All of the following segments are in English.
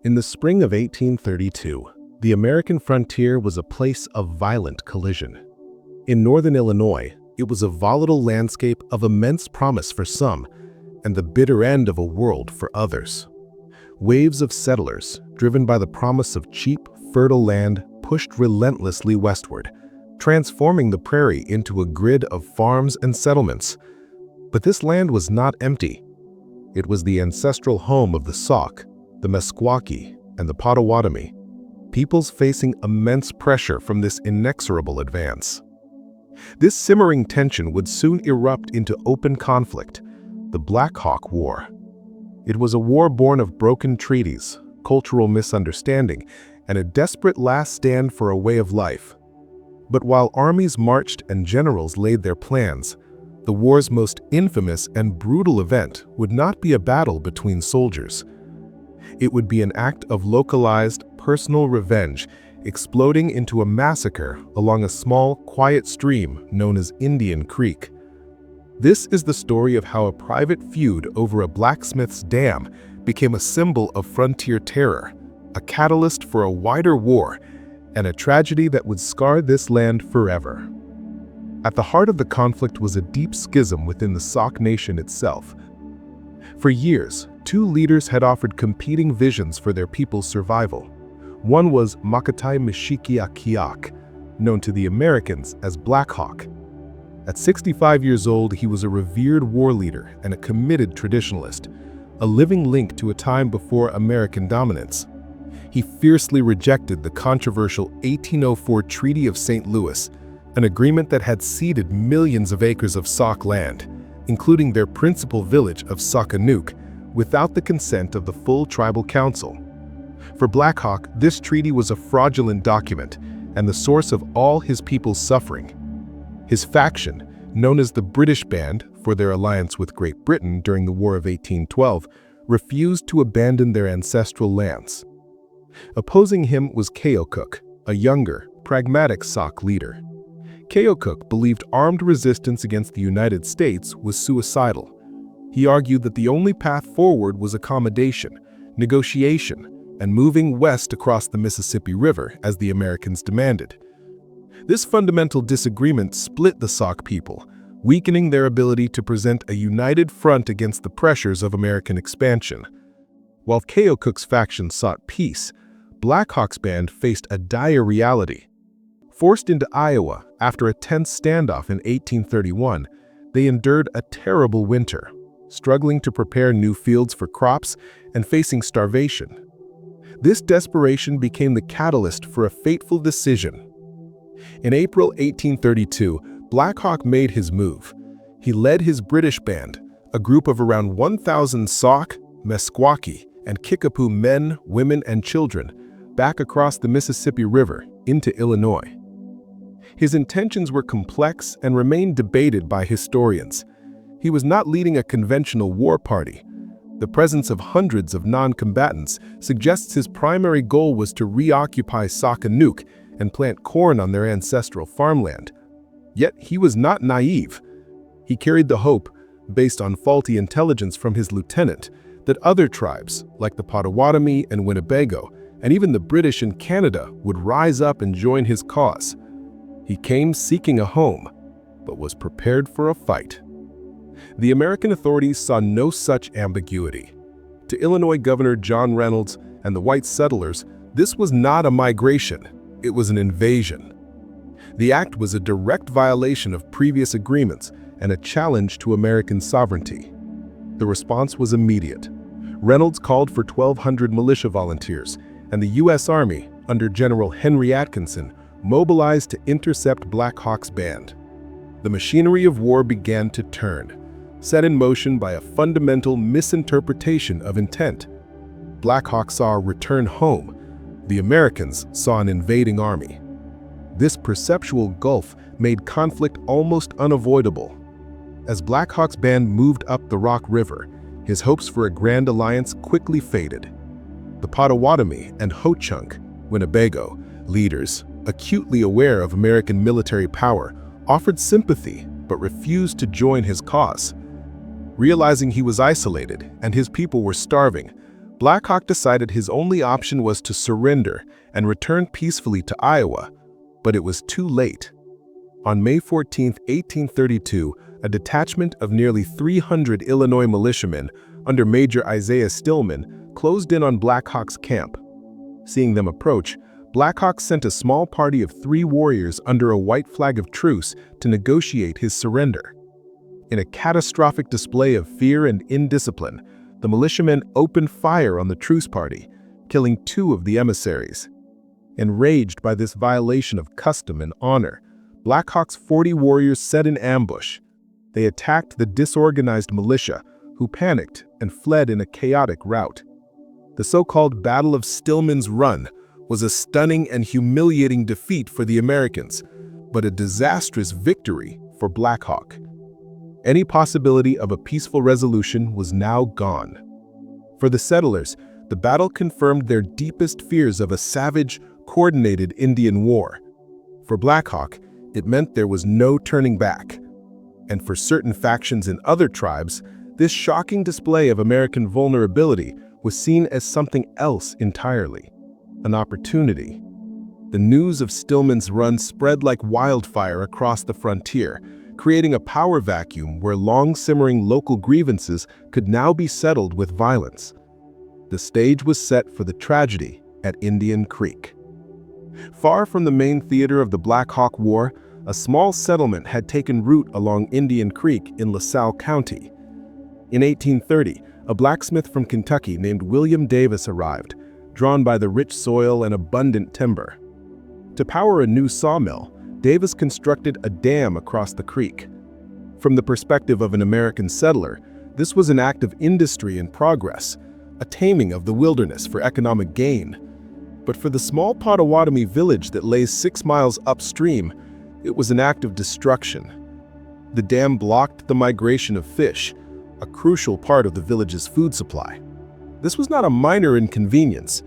In the spring of 1832, the American frontier was a place of violent collision. In northern Illinois, it was a volatile landscape of immense promise for some and the bitter end of a world for others. Waves of settlers, driven by the promise of cheap, fertile land, pushed relentlessly westward, transforming the prairie into a grid of farms and settlements. But this land was not empty. It was the ancestral home of the Sauk, the Meskwaki, and the Potawatomi, peoples facing immense pressure from this inexorable advance. This simmering tension would soon erupt into open conflict, the Black Hawk War. It was a war born of broken treaties, cultural misunderstanding, and a desperate last stand for a way of life. But while armies marched and generals laid their plans, the war's most infamous and brutal event would not be a battle between soldiers. It would be an act of localized, personal revenge, exploding into a massacre along a small, quiet stream known as Indian Creek. This is the story of how a private feud over a blacksmith's dam became a symbol of frontier terror, a catalyst for a wider war, and a tragedy that would scar this land forever. At the heart of the conflict was a deep schism within the Sauk Nation itself. For years, two leaders had offered competing visions for their people's survival. One was Makatai Mishikiakiak, known to the Americans as Black Hawk. At 65 years old, he was a revered war leader and a committed traditionalist, a living link to a time before American dominance. He fiercely rejected the controversial 1804 Treaty of St. Louis, an agreement that had ceded millions of acres of Sauk land, including their principal village of Saukanuk, without the consent of the full tribal council. For Black Hawk, this treaty was a fraudulent document and the source of all his people's suffering. His faction, known as the British Band for their alliance with Great Britain during the War of 1812, refused to abandon their ancestral lands. Opposing him was Keokuk, a younger, pragmatic Sauk leader. Keokuk believed armed resistance against the United States was suicidal. He argued that the only path forward was accommodation, negotiation, and moving west across the Mississippi River as the Americans demanded. This fundamental disagreement split the Sauk people, weakening their ability to present a united front against the pressures of American expansion. While Keokuk's faction sought peace, Black Hawk's band faced a dire reality. Forced into Iowa after a tense standoff in 1831, they endured a terrible winter, struggling to prepare new fields for crops and facing starvation. This desperation became the catalyst for a fateful decision. In April 1832, Black Hawk made his move. He led his British band, a group of around 1,000 Sauk, Meskwaki, and Kickapoo men, women, and children, back across the Mississippi River into Illinois. His intentions were complex and remain debated by historians. He was not leading a conventional war party. The presence of hundreds of non-combatants suggests his primary goal was to reoccupy Saukanuk and plant corn on their ancestral farmland. Yet he was not naive. He carried the hope, based on faulty intelligence from his lieutenant, that other tribes, like the Potawatomi and Winnebago, and even the British in Canada, would rise up and join his cause. He came seeking a home, but was prepared for a fight. The American authorities saw no such ambiguity. To Illinois Governor John Reynolds and the white settlers, this was not a migration, it was an invasion. The act was a direct violation of previous agreements and a challenge to American sovereignty. The response was immediate. Reynolds called for 1,200 militia volunteers, and the U.S. Army, under General Henry Atkinson, mobilized to intercept Black Hawk's band. The machinery of war began to turn, set in motion by a fundamental misinterpretation of intent. Black Hawk saw a return home. The Americans saw an invading army. This perceptual gulf made conflict almost unavoidable. As Black Hawk's band moved up the Rock River, his hopes for a grand alliance quickly faded. The Potawatomi and Ho-Chunk, Winnebago, leaders, acutely aware of American military power, offered sympathy but refused to join his cause. Realizing he was isolated and his people were starving, Black Hawk decided his only option was to surrender and return peacefully to Iowa, but it was too late. On May 14, 1832, a detachment of nearly 300 Illinois militiamen under Major Isaiah Stillman closed in on Black Hawk's camp. Seeing them approach, Black Hawk sent a small party of 3 warriors under a white flag of truce to negotiate his surrender. In a catastrophic display of fear and indiscipline, the militiamen opened fire on the truce party, killing 2 of the emissaries. Enraged by this violation of custom and honor, Black Hawk's 40 warriors set an ambush. They attacked the disorganized militia, who panicked and fled in a chaotic rout. The so-called Battle of Stillman's Run was a stunning and humiliating defeat for the Americans, but a disastrous victory for Black Hawk. Any possibility of a peaceful resolution was now gone. For the settlers, the battle confirmed their deepest fears of a savage, coordinated Indian war. For Black Hawk, it meant there was no turning back. And for certain factions in other tribes, this shocking display of American vulnerability was seen as something else entirely, an opportunity. The news of Stillman's Run spread like wildfire across the frontier, creating a power vacuum where long-simmering local grievances could now be settled with violence. The stage was set for the tragedy at Indian Creek. Far from the main theater of the Black Hawk War, a small settlement had taken root along Indian Creek in LaSalle County. In 1830, a blacksmith from Kentucky named William Davis arrived, drawn by the rich soil and abundant timber. To power a new sawmill, Davis constructed a dam across the creek. From the perspective of an American settler, this was an act of industry and progress, a taming of the wilderness for economic gain. But for the small Potawatomi village that lays 6 miles upstream, it was an act of destruction. The dam blocked the migration of fish, a crucial part of the village's food supply. This was not a minor inconvenience.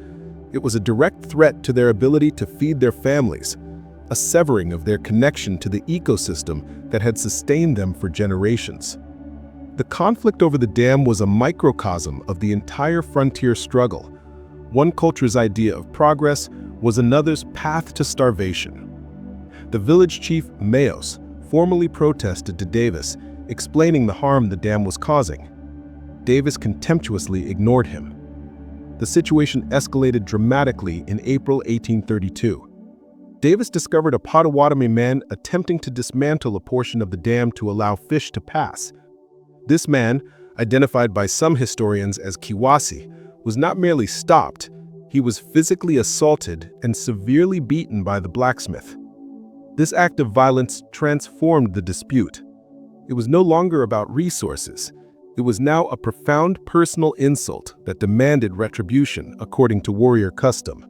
It was a direct threat to their ability to feed their families, a severing of their connection to the ecosystem that had sustained them for generations. The conflict over the dam was a microcosm of the entire frontier struggle. One culture's idea of progress was another's path to starvation. The village chief, Mayos, formally protested to Davis, explaining the harm the dam was causing. Davis contemptuously ignored him. The situation escalated dramatically in April 1832. Davis discovered a Potawatomi man attempting to dismantle a portion of the dam to allow fish to pass. This man, identified by some historians as Kiwasi, was not merely stopped, he was physically assaulted and severely beaten by the blacksmith. This act of violence transformed the dispute. It was no longer about resources. It was now a profound personal insult that demanded retribution according to warrior custom.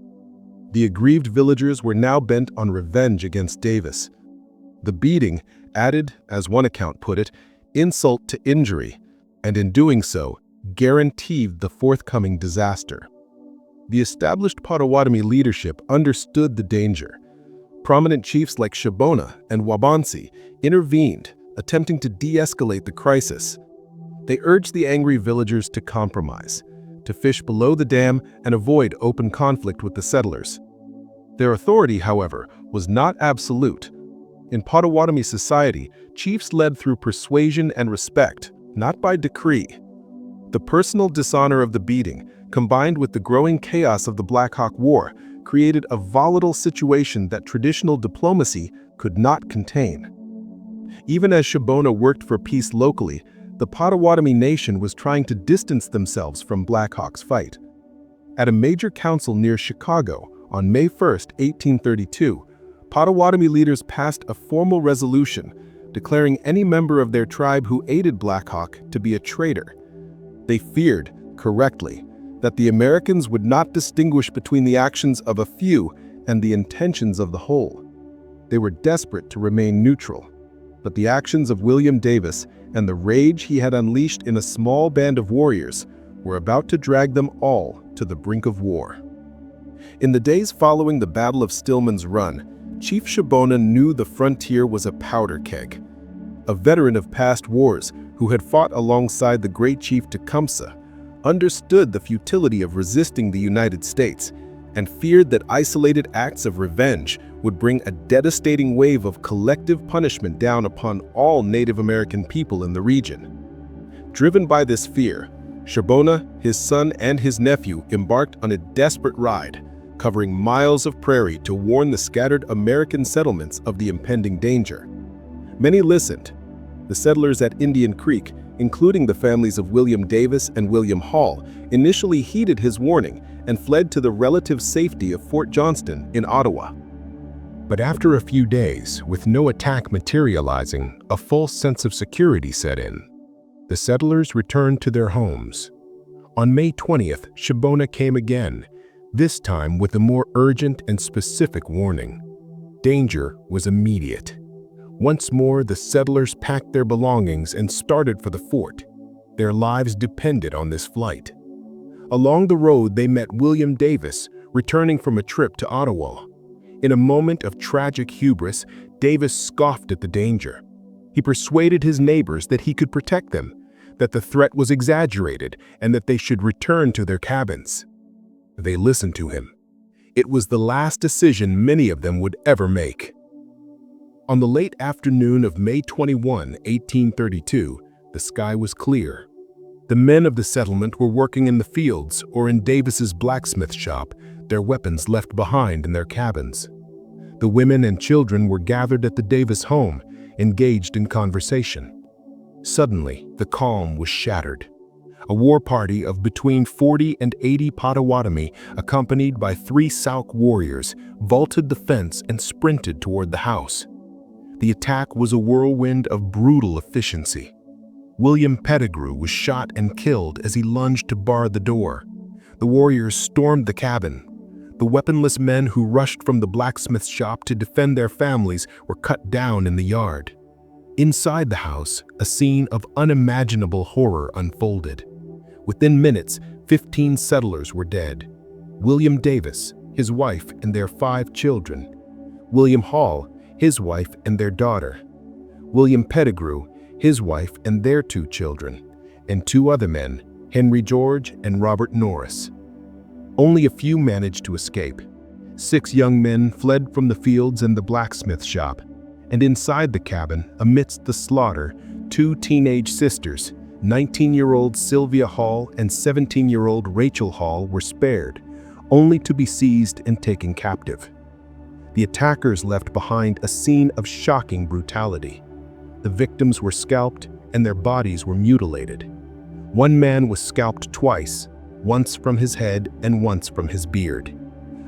The aggrieved villagers were now bent on revenge against Davis. The beating added, as one account put it, insult to injury, and in doing so, guaranteed the forthcoming disaster. The established Potawatomi leadership understood the danger. Prominent chiefs like Shabbona and Wabansi intervened, attempting to de-escalate the crisis. They urged the angry villagers to compromise, to fish below the dam and avoid open conflict with the settlers. Their authority, however, was not absolute. In Potawatomi society, chiefs led through persuasion and respect, not by decree. The personal dishonor of the beating, combined with the growing chaos of the Black Hawk War, created a volatile situation that traditional diplomacy could not contain. Even as Shabbona worked for peace locally, the Potawatomi nation was trying to distance themselves from Black Hawk's fight. At a major council near Chicago on May 1, 1832, Potawatomi leaders passed a formal resolution declaring any member of their tribe who aided Black Hawk to be a traitor. They feared, correctly, that the Americans would not distinguish between the actions of a few and the intentions of the whole. They were desperate to remain neutral, but the actions of William Davis and the rage he had unleashed in a small band of warriors were about to drag them all to the brink of war. In the days following the Battle of Stillman's Run, Chief Shabbona knew the frontier was a powder keg. A veteran of past wars who had fought alongside the great chief Tecumseh, understood the futility of resisting the United States, and feared that isolated acts of revenge would bring a devastating wave of collective punishment down upon all Native American people in the region. Driven by this fear, Shabbona, his son, and his nephew embarked on a desperate ride, covering miles of prairie to warn the scattered American settlements of the impending danger. Many listened. The settlers at Indian Creek, including the families of William Davis and William Hall, initially heeded his warning and fled to the relative safety of Fort Johnston in Ottawa. But after a few days, with no attack materializing, a false sense of security set in. The settlers returned to their homes. On May 20th, Shabbona came again, this time with a more urgent and specific warning. Danger was immediate. Once more, the settlers packed their belongings and started for the fort. Their lives depended on this flight. Along the road, they met William Davis, returning from a trip to Ottawa. In a moment of tragic hubris, Davis scoffed at the danger. He persuaded his neighbors that he could protect them, that the threat was exaggerated, and that they should return to their cabins. They listened to him. It was the last decision many of them would ever make. On the late afternoon of May 21, 1832, the sky was clear. The men of the settlement were working in the fields or in Davis's blacksmith shop, their weapons left behind in their cabins. The women and children were gathered at the Davis home, engaged in conversation. Suddenly, the calm was shattered. A war party of between 40 and 80 Potawatomi, accompanied by 3 Sauk warriors, vaulted the fence and sprinted toward the house. The attack was a whirlwind of brutal efficiency. William Pettigrew was shot and killed as he lunged to bar the door. The warriors stormed the cabin. The weaponless men who rushed from the blacksmith shop to defend their families were cut down in the yard. Inside the house, a scene of unimaginable horror unfolded. Within minutes, 15 settlers were dead. William Davis, his wife, and their 5 children. William Hall, his wife, and their daughter. William Pettigrew, his wife, and their 2 children. And 2 other men, Henry George and Robert Norris. Only a few managed to escape. 6 young men fled from the fields and the blacksmith shop. And inside the cabin, amidst the slaughter, 2 teenage sisters, 19-year-old Sylvia Hall and 17-year-old Rachel Hall, were spared, only to be seized and taken captive. The attackers left behind a scene of shocking brutality. The victims were scalped and their bodies were mutilated. One man was scalped twice, once from his head and once from his beard.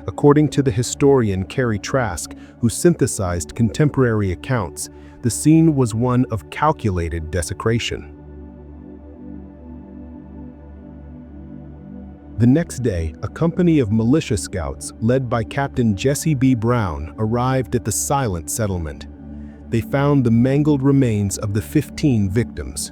According to the historian Carrie Trask, who synthesized contemporary accounts, the scene was one of calculated desecration. The next day, a company of militia scouts led by Captain Jesse B. Brown arrived at the silent settlement. They found the mangled remains of the 15 victims.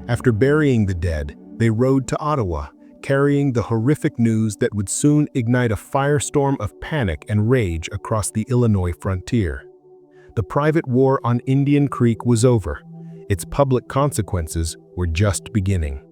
After burying the dead, they rode to Ottawa, carrying the horrific news that would soon ignite a firestorm of panic and rage across the Illinois frontier. The private war on Indian Creek was over. Its public consequences were just beginning.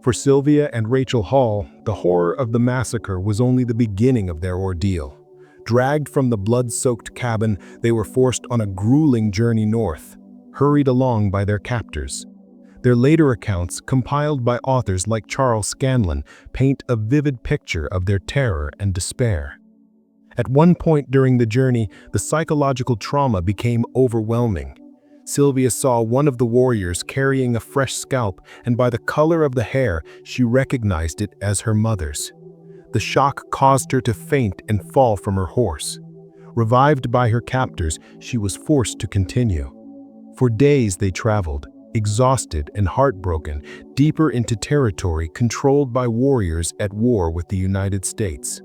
For Sylvia and Rachel Hall, the horror of the massacre was only the beginning of their ordeal. Dragged from the blood-soaked cabin, they were forced on a grueling journey north, hurried along by their captors. Their later accounts, compiled by authors like Charles Scanlon, paint a vivid picture of their terror and despair. At one point during the journey, the psychological trauma became overwhelming. Sylvia saw one of the warriors carrying a fresh scalp, and by the color of the hair, she recognized it as her mother's. The shock caused her to faint and fall from her horse. Revived by her captors, she was forced to continue. For days they traveled, exhausted and heartbroken, deeper into territory controlled by warriors at war with the United States.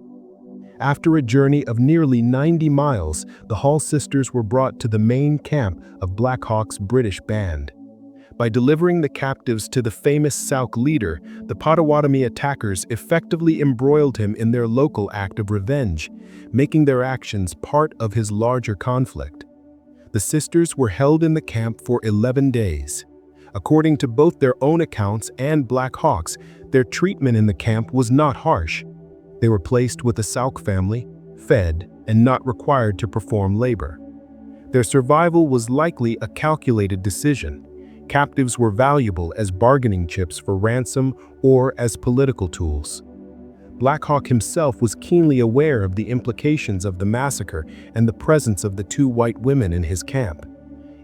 After a journey of nearly 90 miles, the Hall sisters were brought to the main camp of Black Hawk's British band. By delivering the captives to the famous Sauk leader, the Potawatomi attackers effectively embroiled him in their local act of revenge, making their actions part of his larger conflict. The sisters were held in the camp for 11 days. According to both their own accounts and Black Hawk's, their treatment in the camp was not harsh. They were placed with the Sauk family, fed, and not required to perform labor. Their survival was likely a calculated decision. Captives were valuable as bargaining chips for ransom or as political tools. Black Hawk himself was keenly aware of the implications of the massacre and the presence of the two white women in his camp.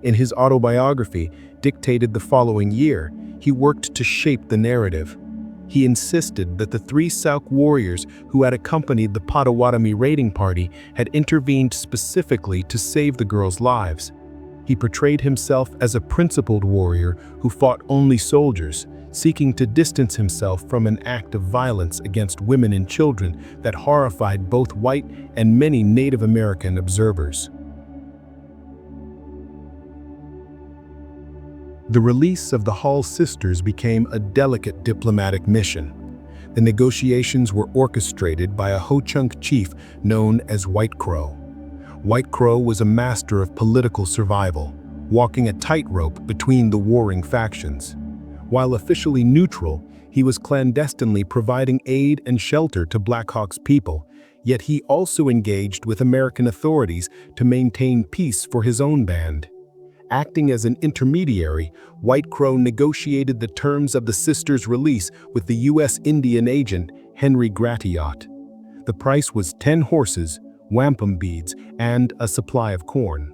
In his autobiography, dictated the following year, he worked to shape the narrative. He insisted that the three Sauk warriors who had accompanied the Potawatomi raiding party had intervened specifically to save the girls' lives. He portrayed himself as a principled warrior who fought only soldiers, seeking to distance himself from an act of violence against women and children that horrified both white and many Native American observers. The release of the Hall sisters became a delicate diplomatic mission. The negotiations were orchestrated by a Ho-Chunk chief known as White Crow. White Crow was a master of political survival, walking a tightrope between the warring factions. While officially neutral, he was clandestinely providing aid and shelter to Black Hawk's people, yet he also engaged with American authorities to maintain peace for his own band. Acting as an intermediary, White Crow negotiated the terms of the sisters' release with the U.S. Indian agent Henry Gratiot. The price was 10 horses, wampum beads, and a supply of corn.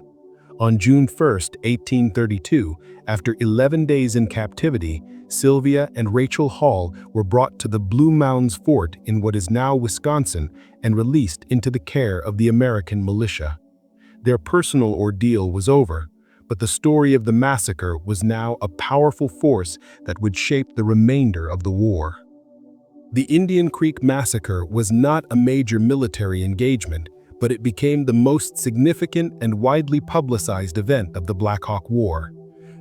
On June 1, 1832, after 11 days in captivity, Sylvia and Rachel Hall were brought to the Blue Mounds Fort in what is now Wisconsin and released into the care of the American militia. Their personal ordeal was over, but the story of the massacre was now a powerful force that would shape the remainder of the war. The Indian Creek Massacre was not a major military engagement, but it became the most significant and widely publicized event of the Black Hawk War.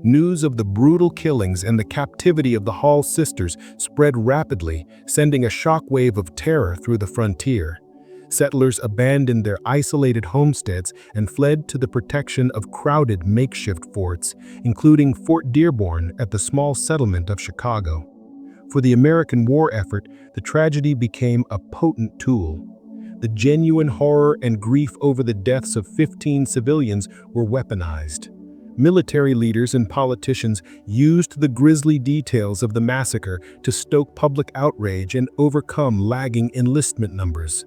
News of the brutal killings and the captivity of the Hall sisters spread rapidly, sending a shockwave of terror through the frontier. Settlers abandoned their isolated homesteads and fled to the protection of crowded makeshift forts, including Fort Dearborn at the small settlement of Chicago. For the American war effort, the tragedy became a potent tool. The genuine horror and grief over the deaths of 15 civilians were weaponized. Military leaders and politicians used the grisly details of the massacre to stoke public outrage and overcome lagging enlistment numbers.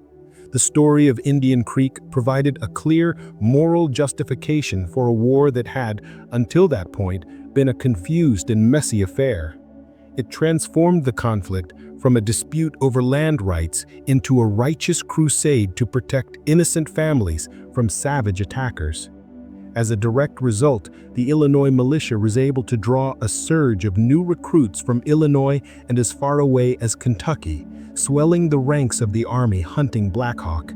The story of Indian Creek provided a clear moral justification for a war that had, until that point, been a confused and messy affair. It transformed the conflict from a dispute over land rights into a righteous crusade to protect innocent families from savage attackers. As a direct result, the Illinois militia was able to draw a surge of new recruits from Illinois and as far away as Kentucky, swelling the ranks of the army hunting Black Hawk.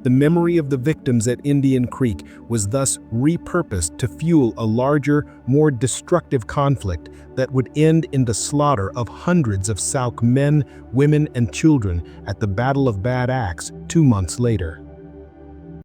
The memory of the victims at Indian Creek was thus repurposed to fuel a larger, more destructive conflict that would end in the slaughter of hundreds of Sauk men, women, and children at the Battle of Bad Axe 2 months later.